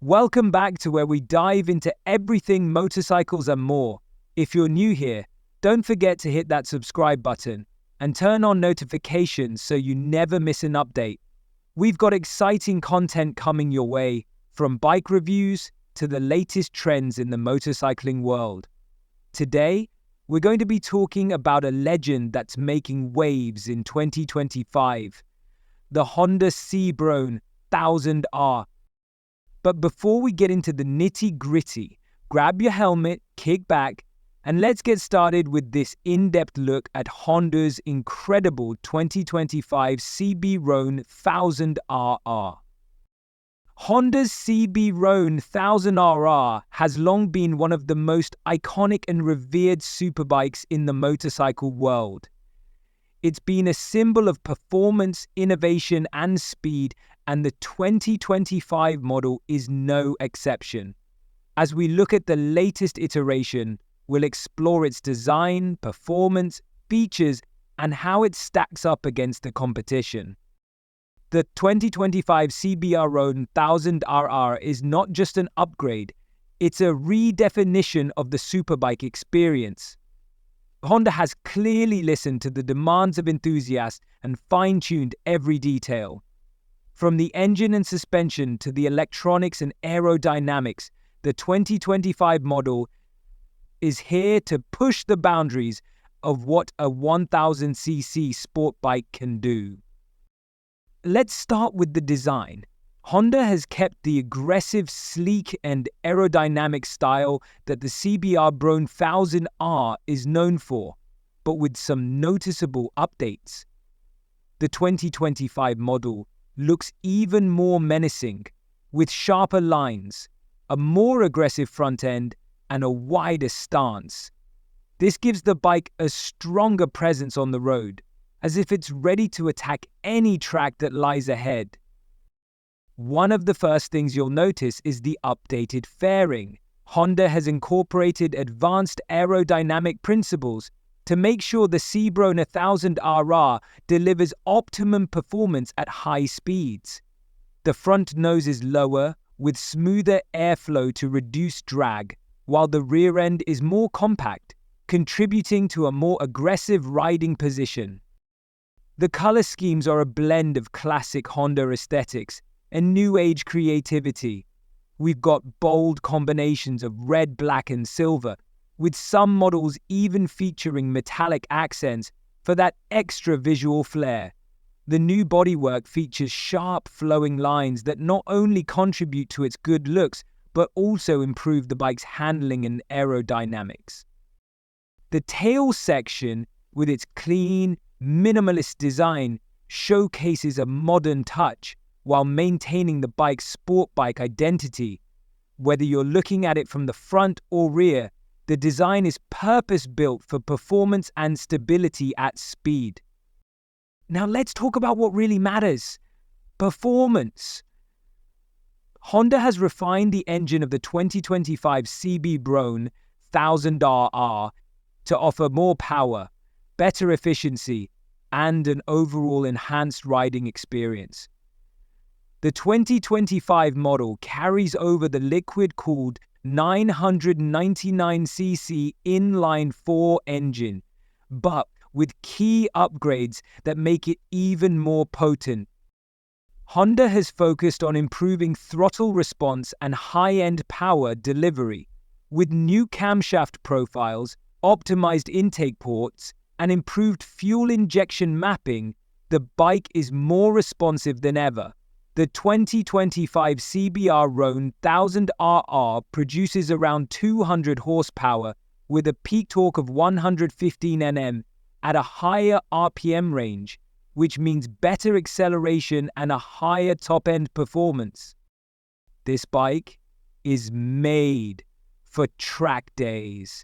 Welcome back to where we dive into everything motorcycles and more. If you're new here, don't forget to hit that subscribe button and turn on notifications so you never miss an update. We've got exciting content coming your way, from bike reviews to the latest trends in the motorcycling world. Today, we're going to be talking about a legend that's making waves in 2025, the Honda CBR1000RR. But before we get into the nitty-gritty, grab your helmet, kick back, and let's get started with this in-depth look at Honda's incredible 2025 CBR1000RR. Honda's CBR1000RR has long been one of the most iconic and revered superbikes in the motorcycle world. It's been a symbol of performance, innovation, and speed, and the 2025 model is no exception. As we look at the latest iteration, we'll explore its design, performance, features, and how it stacks up against the competition. The 2025 CBR1000RR is not just an upgrade, it's a redefinition of the superbike experience. Honda has clearly listened to the demands of enthusiasts and fine-tuned every detail. From the engine and suspension to the electronics and aerodynamics, the 2025 model is here to push the boundaries of what a 1000cc sport bike can do. Let's start with the design. Honda has kept the aggressive, sleek, and aerodynamic style that the CBR1000RR is known for, but with some noticeable updates. The 2025 model looks even more menacing, with sharper lines, a more aggressive front end, and a wider stance. This gives the bike a stronger presence on the road, as if it's ready to attack any track that lies ahead. One of the first things you'll notice is the updated fairing. Honda has incorporated advanced aerodynamic principles to make sure the CBR1000RR delivers optimum performance at high speeds. The front nose is lower, with smoother airflow to reduce drag, while the rear end is more compact, contributing to a more aggressive riding position. The color schemes are a blend of classic Honda aesthetics and new age creativity. We've got bold combinations of red, black, and silver, with some models even featuring metallic accents for that extra visual flair. The new bodywork features sharp, flowing lines that not only contribute to its good looks, but also improve the bike's handling and aerodynamics. The tail section, with its clean, minimalist design, showcases a modern touch while maintaining the bike's sport bike identity. Whether you're looking at it from the front or rear, the design is purpose-built for performance and stability at speed. Now let's talk about what really matters: performance. Honda has refined the engine of the 2025 CBR1000RR to offer more power, better efficiency, and an overall enhanced riding experience. The 2025 model carries over the liquid-cooled 999cc inline-4 engine, but with key upgrades that make it even more potent. Honda has focused on improving throttle response and high-end power delivery. With new camshaft profiles, optimized intake ports, and improved fuel injection mapping, the bike is more responsive than ever. The 2025 CBR1000RR produces around 200 horsepower with a peak torque of 115 Nm at a higher RPM range, which means better acceleration and a higher top-end performance. This bike is made for track days,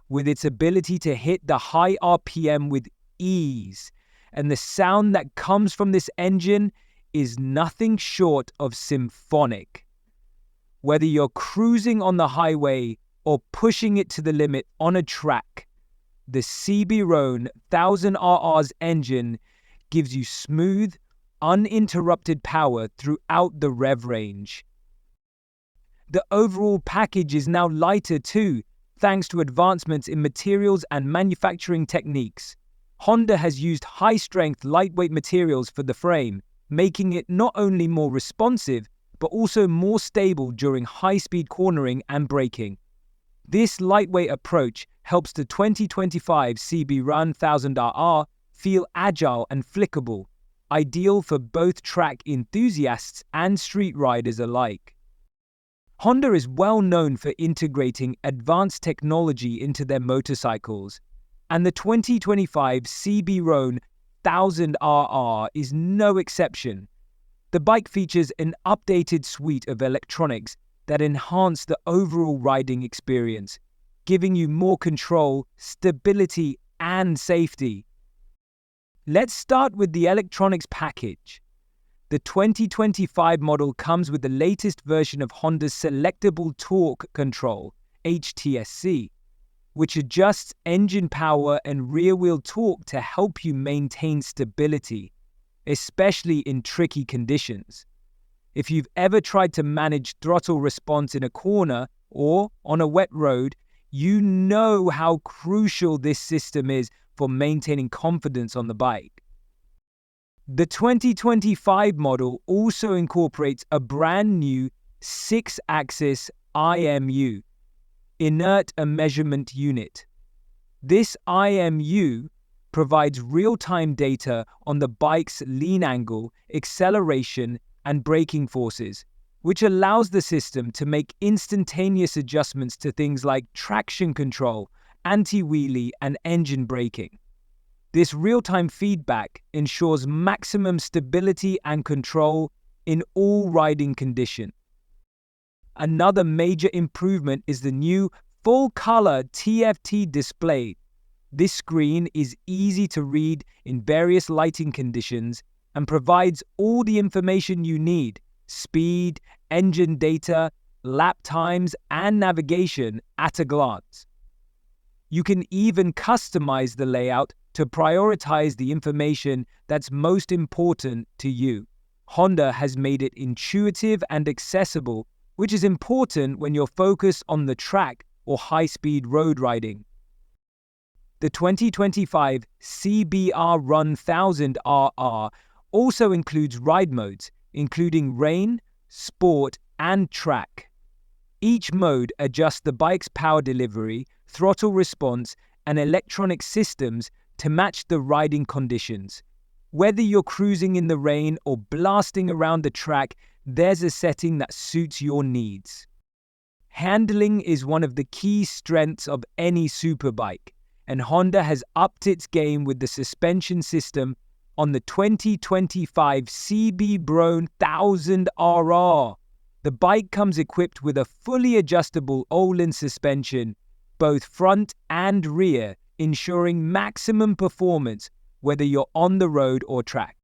with its ability to hit the high RPM with ease, and the sound that comes from this engine is nothing short of symphonic. Whether you're cruising on the highway or pushing it to the limit on a track, the CBR1000RR's engine gives you smooth, uninterrupted power throughout the rev range. The overall package is now lighter too, thanks to advancements in materials and manufacturing techniques. Honda has used high-strength, lightweight materials for the frame, making it not only more responsive, but also more stable during high-speed cornering and braking. This lightweight approach helps the 2025 CBR1000RR feel agile and flickable, ideal for both track enthusiasts and street riders alike. Honda is well known for integrating advanced technology into their motorcycles, and the 2025 CBR1000RR is no exception. The bike features an updated suite of electronics that enhance the overall riding experience, giving you more control, stability, and safety. Let's start with the electronics package. The 2025 model comes with the latest version of Honda's Selectable Torque Control, HTSC, which adjusts engine power and rear-wheel torque to help you maintain stability, especially in tricky conditions. If you've ever tried to manage throttle response in a corner or on a wet road, you know how crucial this system is for maintaining confidence on the bike. The 2025 model also incorporates a brand new 6-axis IMU, Inert Measurement Unit. This IMU provides real-time data on the bike's lean angle, acceleration, and braking forces, which allows the system to make instantaneous adjustments to things like traction control, anti-wheelie, and engine braking. This real-time feedback ensures maximum stability and control in all riding conditions. Another major improvement is the new full-color TFT display. This screen is easy to read in various lighting conditions and provides all the information you need: speed, engine data, lap times, and navigation at a glance. You can even customize the layout to prioritize the information that's most important to you. Honda has made it intuitive and accessible, which is important when you're focused on the track or high-speed road riding. The 2025 CBR1000RR also includes ride modes, including rain, sport, and track. Each mode adjusts the bike's power delivery, throttle response, and electronic systems to match the riding conditions. Whether you're cruising in the rain or blasting around the track, there's a setting that suits your needs. Handling is one of the key strengths of any superbike, and Honda has upped its game with the suspension system on the 2025 CBR1000RR. The bike comes equipped with a fully adjustable Öhlins suspension, both front and rear, ensuring maximum performance whether you're on the road or track.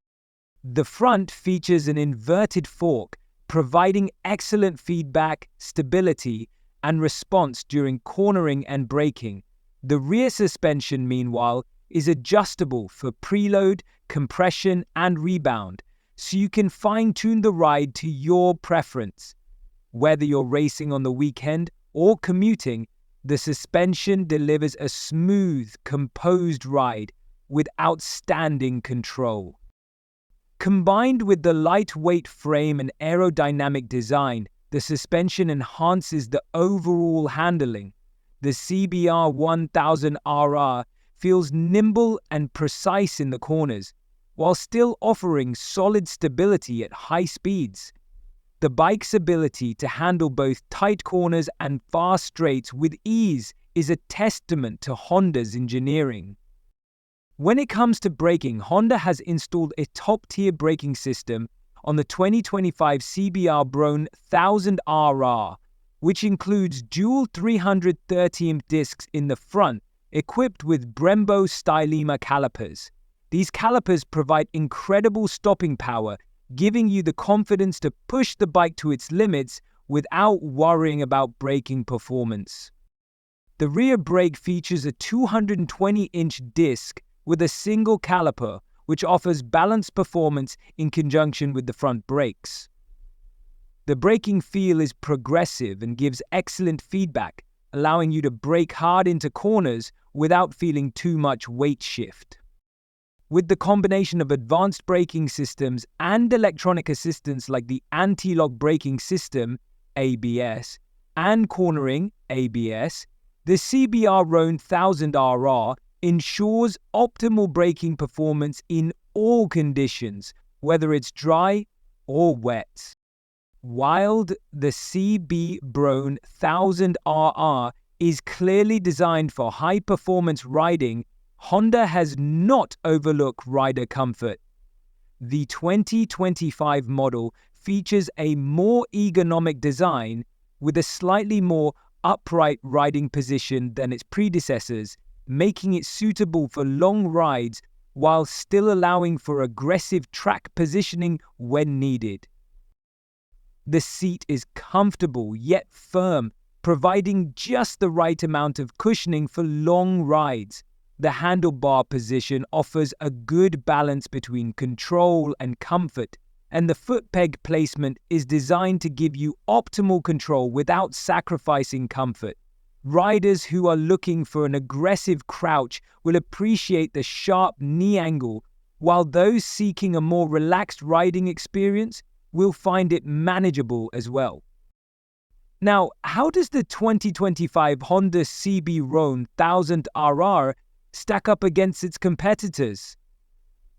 The front features an inverted fork, providing excellent feedback, stability, and response during cornering and braking. The rear suspension, meanwhile, is adjustable for preload, compression, and rebound, so you can fine-tune the ride to your preference. Whether you're racing on the weekend or commuting, the suspension delivers a smooth, composed ride with outstanding control. Combined with the lightweight frame and aerodynamic design, the suspension enhances the overall handling. The CBR1000RR feels nimble and precise in the corners, while still offering solid stability at high speeds. The bike's ability to handle both tight corners and fast straights with ease is a testament to Honda's engineering. When it comes to braking, Honda has installed a top-tier braking system on the 2025 CBR1000RR, which includes dual 330mm discs in the front, equipped with Brembo Stylema calipers. These calipers provide incredible stopping power, giving you the confidence to push the bike to its limits without worrying about braking performance. The rear brake features a 220-inch disc with a single caliper, which offers balanced performance in conjunction with the front brakes. The braking feel is progressive and gives excellent feedback, allowing you to brake hard into corners without feeling too much weight shift. With the combination of advanced braking systems and electronic assistance like the anti-lock braking system, ABS, and cornering, ABS, the CBR1000RR ensures optimal braking performance in all conditions, whether it's dry or wet. While the CBR1000RR is clearly designed for high-performance riding, Honda has not overlooked rider comfort. The 2025 model features a more ergonomic design with a slightly more upright riding position than its predecessors, making it suitable for long rides while still allowing for aggressive track positioning when needed. The seat is comfortable yet firm, providing just the right amount of cushioning for long rides. The handlebar position offers a good balance between control and comfort, and the foot peg placement is designed to give you optimal control without sacrificing comfort. Riders who are looking for an aggressive crouch will appreciate the sharp knee angle, while those seeking a more relaxed riding experience will find it manageable as well. Now, how does the 2025 Honda CBR1000RR stack up against its competitors?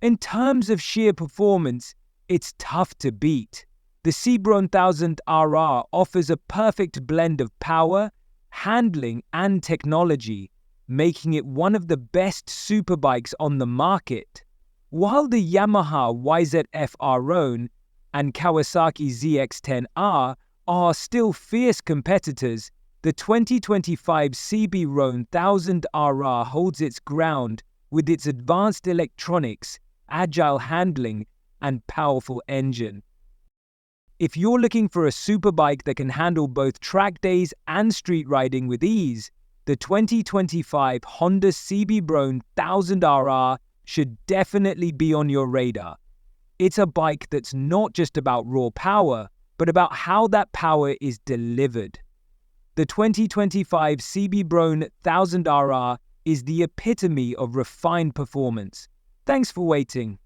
In terms of sheer performance, it's tough to beat. The CBR1000RR offers a perfect blend of power, handling, and technology, making it one of the best superbikes on the market. While the Yamaha YZF-R and Kawasaki ZX-10R are still fierce competitors, the 2025 CBR1000RR holds its ground with its advanced electronics, agile handling, and powerful engine. If you're looking for a superbike that can handle both track days and street riding with ease, the 2025 Honda CBR1000RR should definitely be on your radar. It's a bike that's not just about raw power, but about how that power is delivered. The 2025 CBR1000RR is the epitome of refined performance. Thanks for waiting.